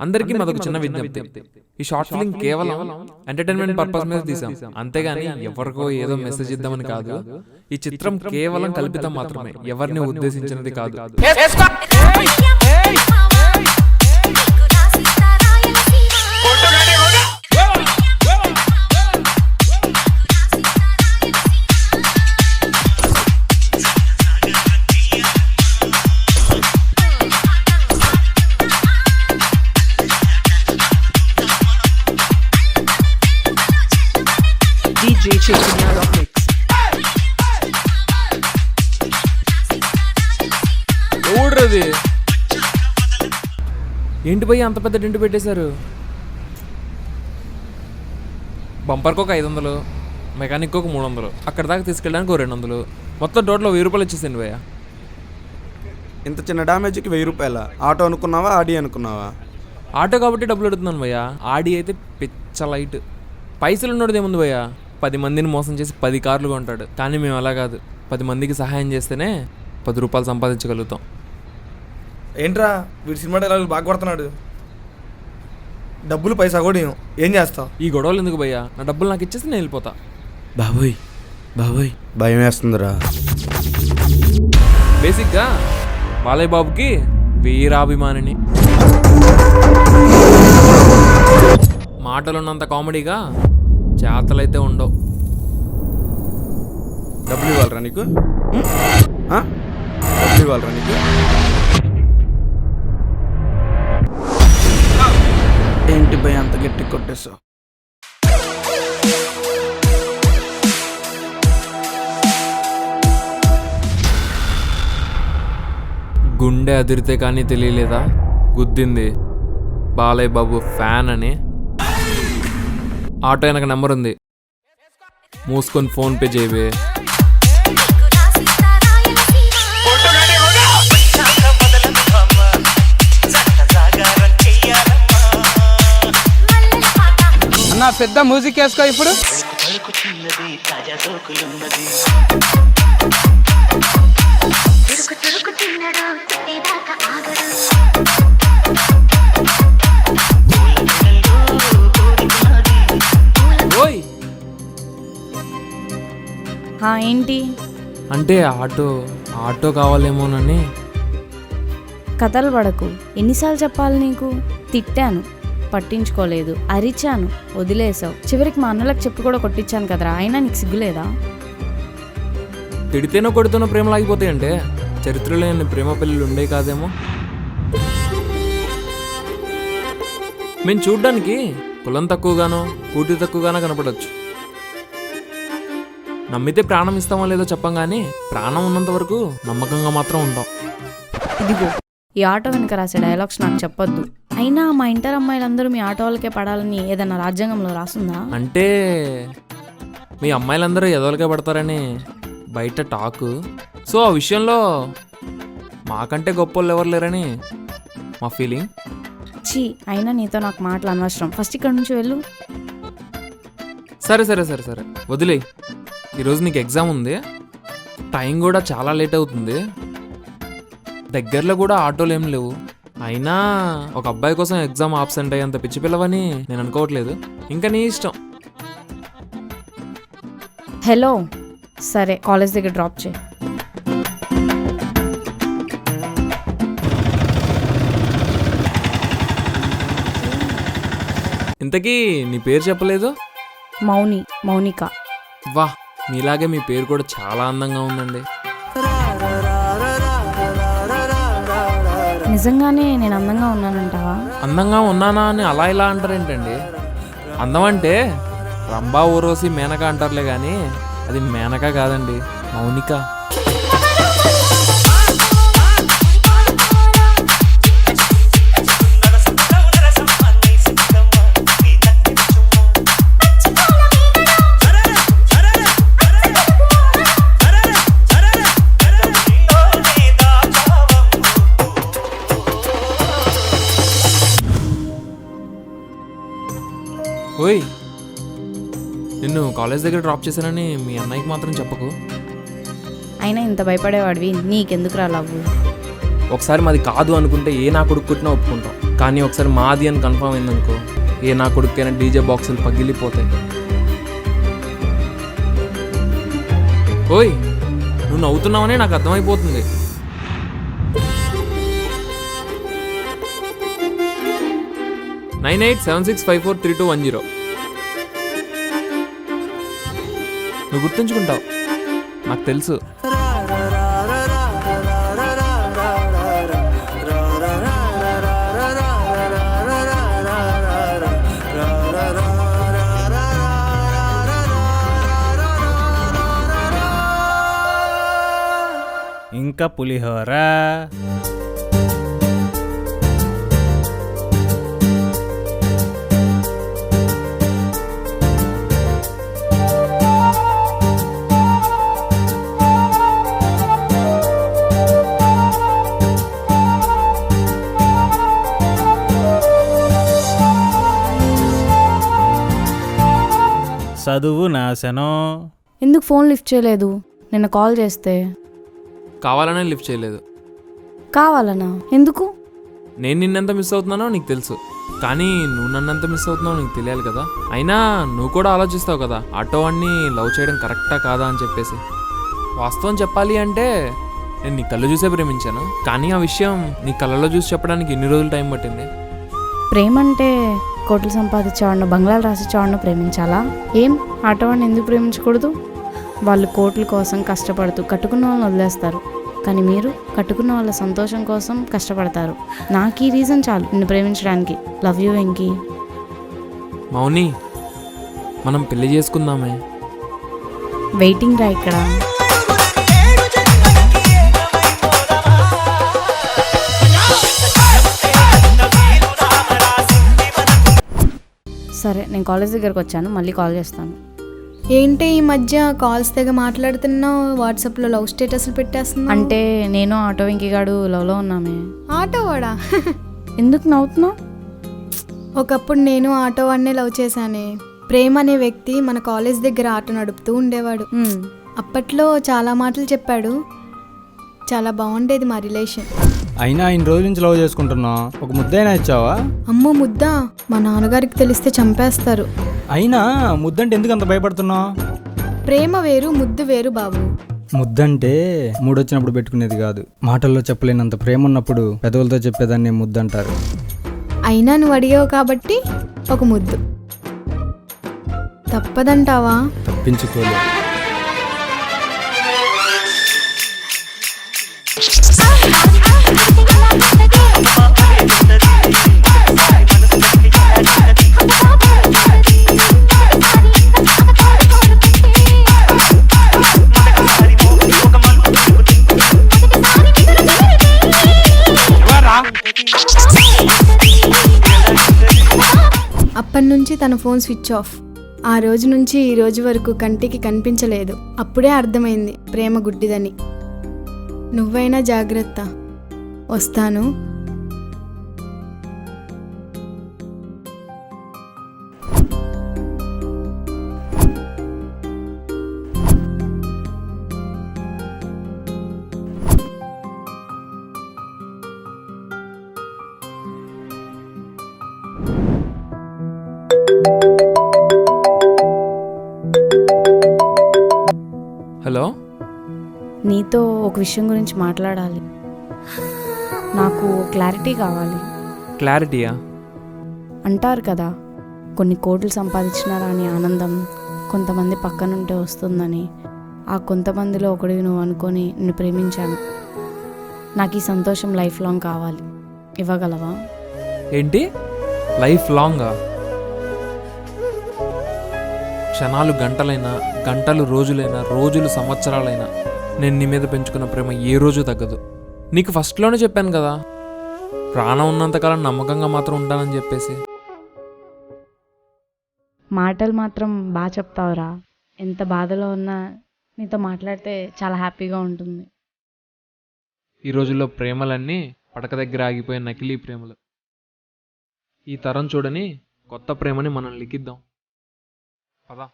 అందరికీ మాదొక చిన్న విజ్ఞప్తి. ఈ షార్ట్ ఫిల్మ్ కేవలం ఎంటర్టైన్మెంట్ పర్పస్ మీద తీసాం, అంతేగాని ఎవరికో ఏదో మెసేజ్ ఇద్దామని కాదు. ఈ చిత్రం కేవలం కల్పితం మాత్రమే, ఎవరిని ఉద్దేశించినది కాదు. ఎవడ్రది? ఏంటి భయ్య అంత పెద్ద టెంట్ పెట్టేశారు? బంపర్కి ఒక 500, మెకానిక్ ఒక 300, అక్కడ దాకా తీసుకెళ్ళడానికి ఒక 200, మొత్తం టోటల్ 1000 రూపాయలు ఇచ్చేసింది భయ్య. ఇంత చిన్న డ్యామేజ్కి 1000 రూపాయల? ఆటో అనుకున్నావా, ఆడి అనుకున్నావా? ఆటో కాబట్టి డబ్బులు అడుగుతున్నాను భయ్య. ఆడి అయితే పిచ్చ లైట్. పైసలు ఉన్నోడిది ఏముంది భయ్య, 10 మందిని మోసం చేసి 10 కార్లు కొంటాడు. కానీ మేము అలా కాదు, 10 మందికి సహాయం చేస్తేనే 10 రూపాయలు సంపాదించగలుగుతాం. ఏంట్రా వీడు సినిమా డైలాగులు బాగా కొడుతున్నాడు. డబ్బులు పైసా కూడా ఏం చేస్తావు? ఈ గొడవలు ఎందుకు భయ్యా, నా డబ్బులు నాకు ఇచ్చేసి నేను వెళ్ళిపోతా. బాబోయ్ బాబోయ్ భయం వేస్తుందిరా. బేసిక్గా బాలయ్య బాబుకి వీరాభిమానిని. మాటలు ఉన్నంత కామెడీగా చేతలైతే ఉండవు. డబ్బులు ఇవ్వాలరా నీకు? డబ్బులు ఇవ్వాలరా నీకు? ఏంటి భయ అంత గట్టి కొట్టేసావు? గుండె అదిరితే కానీ తెలియలేదా గుద్దింది బాలయ్య బాబు ఫ్యాన్ అని. ఆటో వెనక నెంబర్ ఉంది, మూసుకొని ఫోన్ పే చేయవే. అన్నా పెద్ద మ్యూజిక్ వేసుకో ఇప్పుడు. ఓయ్ ఏంటి అంటే ఆటో కావాలేమోనని. కథలు పడకు, ఎన్నిసార్లు చెప్పాలి నీకు? తిట్టాను, పట్టించుకోలేదు, అరిచాను, వదిలేసావు. చివరికి మా అన్నలకు చెప్పి కూడా కొట్టించాను కదరా, అయినా నీకు సిగ్గులేదా? తిడితేనో కొడితేనో ప్రేమలు ఆగిపోతాయంటే చరిత్రలో ఎన్ని ప్రేమ పెళ్ళిళ్ళు ఉండే కాదేమో. మేము చూడ్డానికి కులం తక్కువగానో కూటి తక్కువగానో కనపడవచ్చు. నమ్మితే ప్రాణం ఇస్తామో లేదో చెప్పం, కానీ ప్రాణం ఉన్నంత వరకు నమ్మకంగా మాత్రం ఉంటాం. ఇదిగో ఈ ఆటో వెనక రాసే డైలాగ్స్ నాకు చెప్పొద్దు. అయినా మా ఇంటర్ అమ్మాయిలందరూ మీ ఆటో వాళ్ళకే పడాలని ఏదన్నా రాజ్యాంగంలో రాస్తుందా? అంటే మీ అమ్మాయిలందరూ ఎదవలకే పడతారని బయట టాకు. సో ఆ విషయంలో మాకంటే గొప్ప వాళ్ళు ఎవరు లేరని మా ఫీలింగ్. చీ, అయినా నీతో నాకు మాటలు అనవసరం, ఫస్ట్ ఇక్కడ నుంచి వెళ్ళు. సరే సరే సరే సరే వదిలే. ఈరోజు నీకు ఎగ్జామ్ ఉంది, టైం కూడా చాలా లేట్ అవుతుంది, దగ్గరలో కూడా ఆటోలు ఏం లేవు. అయినా ఒక అబ్బాయి కోసం ఎగ్జామ్ ఆబ్సెంట్ అయ్యేంత పిచ్చి పిల్లవని నేను అనుకోవట్లేదు. ఇంకా నీ ఇష్టం. హలో, సరే కాలేజ్ దగ్గర డ్రాప్ చేయి. ఇంతకీ నీ పేరు చెప్పలేదు? మౌనిక. వా, మీలాగే మీ పేరు కూడా చాలా అందంగా ఉందండి. నిజంగానే నేను అందంగా ఉన్నానంటావా? అందంగా ఉన్నానా అని అలా ఇలా అంటారేంటండి? అందం అంటే రంభా ఊరోసి మేనక అంటారులే, కానీ అది మేనక కాదండి, మౌనిక. ఓయ్, నిన్ను కాలేజ్ దగ్గర డ్రాప్ చేశానని మీ అన్నయ్యకి మాత్రం చెప్పకు. అయినా ఇంత భయపడేవాడివి నీకెందుకు రా లవ్వు? ఒకసారి మాది కాదు అనుకుంటే ఏ నా కొడుకు కుట్టినా ఒప్పుకుంటాం, కానీ ఒకసారి మాది అని కన్ఫర్మ్ అయిందనుకో, ఏ నా కొడుకైనా డీజే బాక్సులు పగిలిపోతాయి. ఓయ్, నువ్వు నవ్వుతున్నావనే నాకు అర్థమైపోతుంది. $9876543210. నువ్వు గుర్తుంచుకుంటావు, నాకు తెలుసు. ఇంకా పులిహోర. చదువు నాశనం. ఎందుకు ఫోన్ లిఫ్ట్ చేయలేదు? నిన్న కాల్ చేస్తే. కావాలనే లిఫ్ట్ చేయలేదు. కావాలనా? ఎందుకు? నేను నిన్నెంత మిస్ అవుతున్నానో నీకు తెలుసు, కానీ నువ్వు నన్నంత మిస్ అవుతున్నావు నీకు తెలియాలి కదా. అయినా నువ్వు కూడా ఆలోచిస్తావు కదా, ఆటో వాడిని లవ్ చేయడం కరెక్టా కాదా అని చెప్పేసి. వాస్తవం చెప్పాలి అంటే నేను నీ కళ్ళు చూసే ప్రేమించాను, కానీ ఆ విషయం నీ కళ్ళలో చూసి చెప్పడానికి ఎన్ని రోజులు టైం పట్టింది. ప్రేమ అంటే కోట్లు సంపాదించేవాడిని, బంగ్లాలు రాసిచ్చేవాడిని ప్రేమించాలా? ఏం ఆటోవాడిని ఎందుకు ప్రేమించకూడదు? వాళ్ళు కోట్ల కోసం కష్టపడుతూ కట్టుకున్న వాళ్ళని వదిలేస్తారు, కానీ మీరు కట్టుకున్న వాళ్ళ సంతోషం కోసం కష్టపడతారు. నాకు ఈ రీజన్ చాలు నిన్ను ప్రేమించడానికి. Love you Venky. మౌని, మనం పెళ్లి చేసుకుందామే. వెయిటింగ్ రా ఇక్కడ. సరే, నేను కాలేజ్ దగ్గరకు వచ్చాను, మళ్ళీ కాల్ చేస్తాను. ఏంటి ఈ మధ్య కాల్స్ తెగ మాట్లాడుతున్నావు, వాట్సాప్లో లవ్ స్టేటస్లు పెట్టేస్తున్నావు? అంటే నేను ఆటో వెంకీ గాడు లవ్లో ఉన్నామే. ఆటో వాడా? ఎందుకు నవ్వుతున్నావు? ఒకప్పుడు నేను ఆటో వాడినే లవ్ చేశానే. ప్రేమ్ అనే వ్యక్తి మన కాలేజ్ దగ్గర ఆటో నడుపుతూ ఉండేవాడు. అప్పట్లో చాలా మాటలు చెప్పాడు, చాలా బాగుండేది మా రిలేషన్. అయినా ఇన్ని రోజుల నుంచి లవ్ చేసుకుంటున్నా, ఒక ముద్దైనా ఇచ్చావా? అమ్మో ముద్దా, మా నాన్నగారికి తెలిస్తే చంపేస్తారు. అయినా ముద్దంటే ఎందుకు అంత భయపడుతున్నావు? ప్రేమ వేరు, ముద్దు వేరు బాబు. ముద్దంటే మూడొచ్చినప్పుడు పెట్టుకునేది కాదు, మాటల్లో చెప్పలేనంత ప్రేమ ఉన్నప్పుడు పెదవులతో చెప్పేదాన్ని ముద్దంటారు. అయినా నువ్వు అడిగావు కాబట్టి ఒక ముద్దు. తప్పదంటావా? తప్పించుకోలేదు. అప్పటి నుంచి తన ఫోన్ స్విచ్ ఆఫ్. ఆ రోజు నుంచి ఈ రోజు వరకు కంటికి కనిపించలేదు. అప్పుడే అర్థమైంది ప్రేమ గుడ్డిదని. నువ్వైనా జాగ్రత్త. వస్తాను. హలో, నీతో ఒక విషయం గురించి మాట్లాడాలి. నాకు క్లారిటీ కావాలి. క్లారిటీయా? అంటారు కదా, కొన్ని కోట్లు సంపాదించినారా అని ఆనందం కొంతమంది పక్కనుంటే వస్తుందని. ఆ కొంతమందిలో ఒకడివి నువ్వు అనుకొని నిన్ను ప్రేమించాను. నాకు ఈ సంతోషం లైఫ్ లాంగ్ కావాలి. ఇవ్వగలవా? ఏంటి లైఫ్ లాంగా? క్షణాలు గంటలైనా, గంటలు రోజులైనా, రోజులు సంవత్సరాలైనా నేను నీ మీద పెంచుకున్న ప్రేమ ఏ రోజు తగ్గదు. నీకు ఫస్ట్లోనే చెప్పాను కదా, ప్రాణం ఉన్నంతకాలం నమ్మకంగా మాత్రం ఉంటానని చెప్పేసి. మాటలు మాత్రం బాగా చెప్తావురా. ఎంత బాధలో ఉన్నా నీతో మాట్లాడితే చాలా హ్యాపీగా ఉంటుంది. ఈ రోజుల్లో ప్రేమలన్నీ పడక దగ్గర ఆగిపోయే నకిలీ ప్రేమలు. ఈ తరం చూడని కొత్త ప్రేమని మనం లిఖిద్దాం. పదా.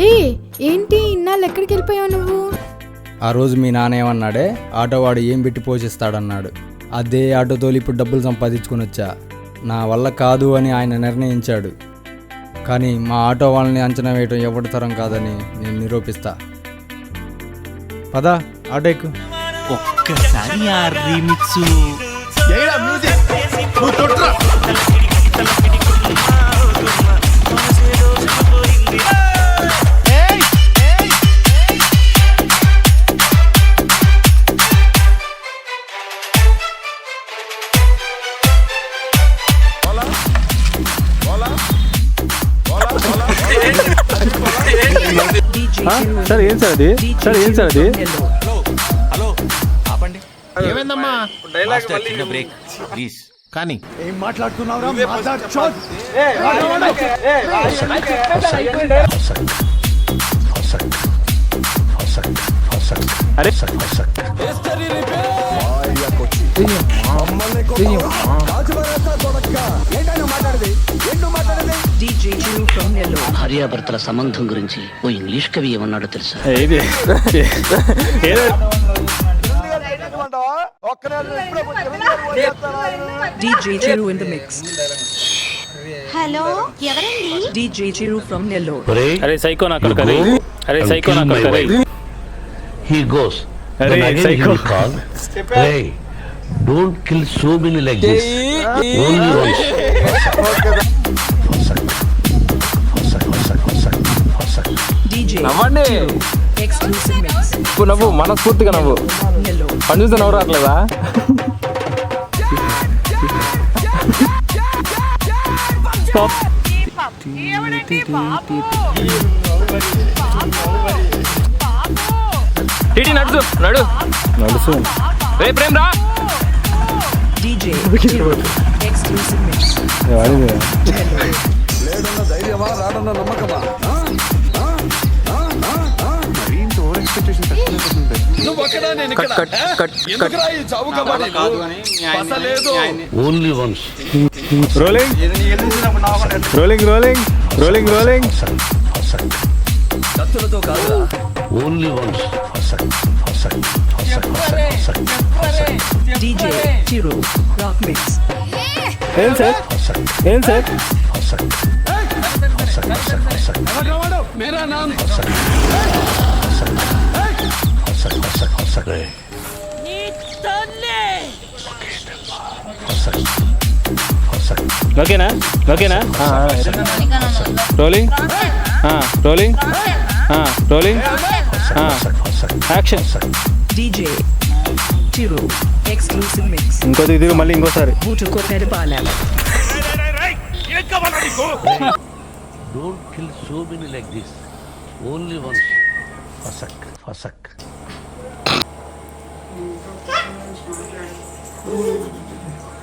ఏ ఏంటి ఇన్నాళ్ళు ఎక్కడికి వెళ్ళిపోయావు నువ్వు? ఆ రోజు మీ నాన్న ఏమన్నాడే, ఆటో వాడు ఏం పెట్టి పోషిస్తాడన్నాడు. అదే ఆటో తోలి ఇప్పుడు డబ్బులు సంపాదించుకొని వచ్చా. నా వల్ల కాదు అని ఆయన నిర్ణయించాడు. కానీ మా ఆటో వాళ్ళని అంచనా వేయటం ఎవరి తరం కాదని నేను నిరూపిస్తా. పదా ఆటో ఎక్కు. ఒక్కసారి ఆ రీమిక్స్ సార్ ఏం సార్ అది? సార్ ఏం సార్ అది? హలో ఆపండి. ఏమైందమ్మా? Break please. కానీ అరే భార్యాభర్తల సంబంధం గురించి ఓ ఇంగ్లీష్ కవి ఏమన్నాడో తెలుసా? ఇది ఏదో హలో ఎవరండి? DJ Chiru from Nellore. అరే సైకో నా కొడుకు అరే. అరే సైకో నా కొడుకు అరే. He goes. అరే psycho. Hey, don't kill so many like this. Only once. నవ్వండి. నవ్వు మనస్ఫూర్తిగా నవ్వు. పని చూస్తే నవ్వు రావట్లేదా? టీటీ నడుచు నడు నడుచు రే ప్రేమ్ రా. Only once. Rolling rolling rolling rolling rolling. Only once. DJ Chiru Rock Mix. ఏం సార్ ఏం సార్? ఓకేనా ఓకేనా? Rolling rolling rolling action. DJ Chiru Exclusive Mix. ఇంకోటి ఇది మళ్ళీ ఇంకోసారి. Butuko Peripala. Don't kill so many like this. Only once. Fasak.